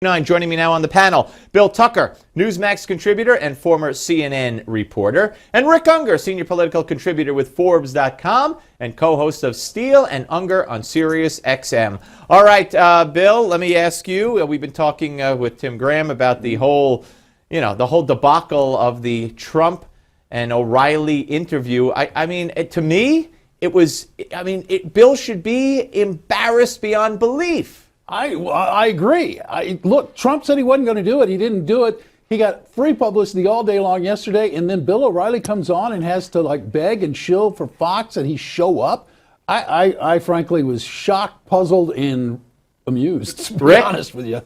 Joining me now on the panel, Bill Tucker, Newsmax contributor and former CNN reporter, and Rick Ungar, senior political contributor with Forbes.com and co-host of Steele and Ungar on SiriusXM. All right, Bill, let me ask you. We've been talking with Tim Graham about the whole debacle of the Trump and O'Reilly interview. I mean, to me, Bill should be embarrassed beyond belief. I agree. Look, Trump said he wasn't going to do it. He didn't do it. He got free publicity all day long yesterday, and then Bill O'Reilly comes on and has to beg and shill for Fox, and he show up. I frankly was shocked, puzzled, and amused, to be honest with you.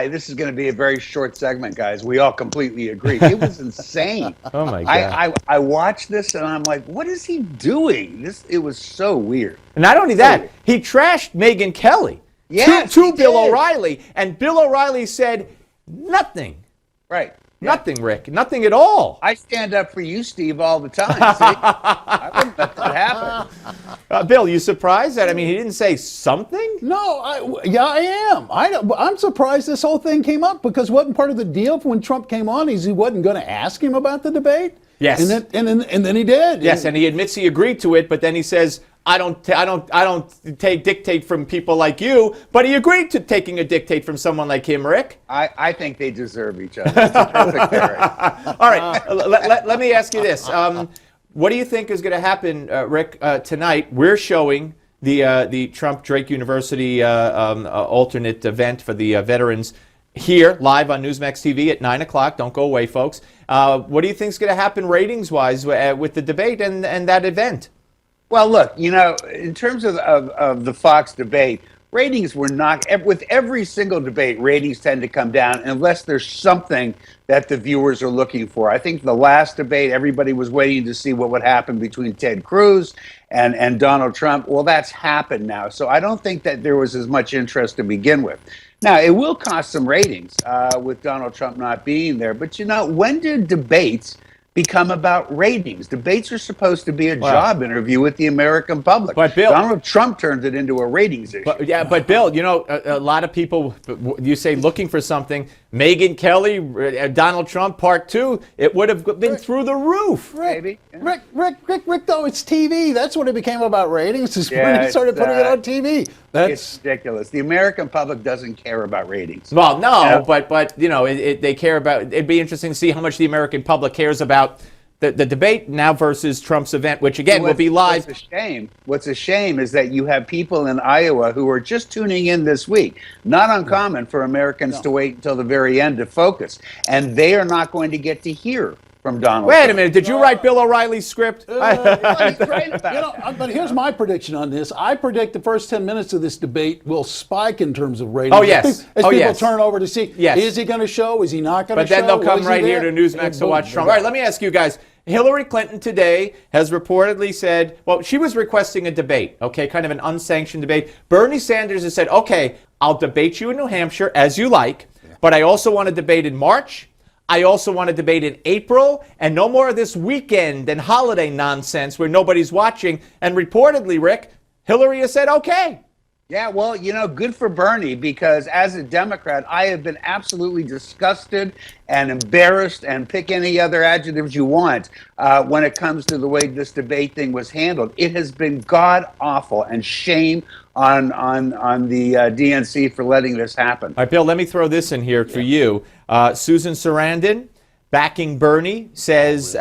This is going to be a very short segment, guys. We all completely agree. It was insane. Oh my God! I watched this and I'm like, what is he doing? It was so weird. And not only that, he trashed Megyn Kelly. Yes, to Bill O'Reilly, and Bill O'Reilly said nothing. Right. Nothing, Rick. Nothing at all. I stand up for you, Steve, all the time. See? I wouldn't let that happen. Bill, you surprised that? I mean, he didn't say something? No, I am. I'm surprised this whole thing came up because wasn't part of the deal when Trump came on he wasn't going to ask him about the debate? Yes. And then he did. Yes, and he admits he agreed to it, but then he says, I don't take dictate from people like you, but he agreed to taking a dictate from someone like him, Rick. I think they deserve each other. It's a perfect pairing. All right, let me ask you this. What do you think is going to happen, Rick, tonight? We're showing the Trump Drake University alternate event for the veterans here, live on Newsmax TV at 9 o'clock. Don't go away, folks. What do you think is going to happen ratings-wise with the debate and that event? Well, look, in terms of the Fox debate, ratings were not, with every single debate, ratings tend to come down unless there's something that the viewers are looking for. I think the last debate, everybody was waiting to see what would happen between Ted Cruz and Donald Trump. Well, that's happened now. So I don't think that there was as much interest to begin with. Now, it will cost some ratings with Donald Trump not being there. But, when did debates become about ratings? Debates are supposed to be a job interview with the American public. But Bill, Donald Trump turned it into a ratings issue. But Bill, a lot of people, you say looking for something. Megyn Kelly, Donald Trump, part two, it would have been through the roof. Maybe. Yeah. Rick, though, it's TV. That's what it became about ratings, is when he started putting it on TV. It's ridiculous. The American public doesn't care about ratings. Well, no, but they care about, it'd be interesting to see how much the American public cares about the debate now versus Trump's event, which again will be live. What's a shame is that you have people in Iowa who are just tuning in this week. Not uncommon for Americans to wait until the very end to focus, and they are not going to get to hear from Donald Trump. Wait a minute, did you write Bill O'Reilly's script? He's right about that. But here's my prediction on this. I predict the first 10 minutes of this debate will spike in terms of ratings. Oh, yes. As people turn over to see, is he going to show? Is he not going to show? But then they'll come right here to Newsmax to watch Trump. All right, let me ask you guys. Hillary Clinton today has reportedly said, well, she was requesting a debate, okay, kind of an unsanctioned debate. Bernie Sanders has said, okay, I'll debate you in New Hampshire as you like, but I also want to debate in March. I also want to debate in April, and no more of this weekend and holiday nonsense where nobody's watching. And reportedly, Rick, Hillary has said, okay. Yeah, well, good for Bernie, because as a Democrat, I have been absolutely disgusted and embarrassed, and pick any other adjectives you want, when it comes to the way this debate thing was handled. It has been god-awful, and shame on the DNC for letting this happen. All right, Bill, let me throw this in here for you. Susan Sarandon, backing Bernie, says,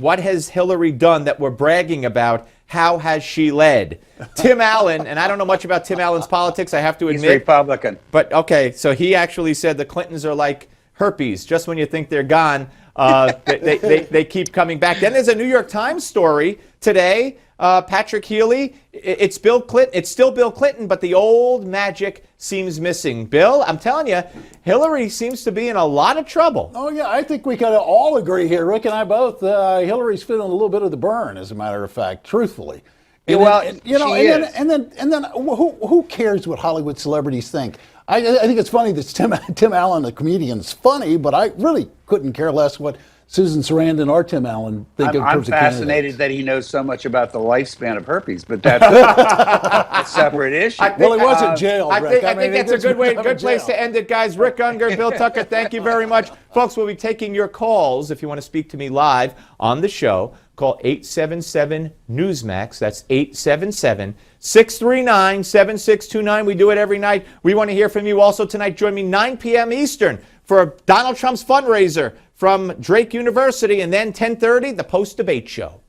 what has Hillary done that we're bragging about? How has she led? Tim Allen, and I don't know much about Tim Allen's politics, I have to admit. He's Republican. But, okay, so he actually said the Clintons are like herpes. Just when you think they're gone, they keep coming back. Then there's a New York Times story today. Patrick Healy, it's Bill Clinton. It's still Bill Clinton, but the old magic seems missing. Bill, I'm telling you, Hillary seems to be in a lot of trouble. Oh yeah, I think we can all agree here. Rick and I both. Hillary's feeling a little bit of the burn, as a matter of fact. Truthfully. And then who cares what Hollywood celebrities think? I think it's funny that Tim Allen, the comedian, is funny, but I really couldn't care less what Susan Sarandon or Tim Allen think in I'm terms of fascinated candidates. that he knows so much about the lifespan of herpes, but that's a separate issue. Well, he was in jail, I Rick. think that's a good place to end it, guys. Rick Ungar, Bill Tucker, thank you very much. Folks, we'll be taking your calls if you want to speak to me live on the show. Call 877-NEWSMAX. That's 877-639-7629. We do it every night. We want to hear from you. Also tonight, join me 9 p.m. Eastern for Donald Trump's fundraiser from Drake University, and then 10:30, the post-debate show.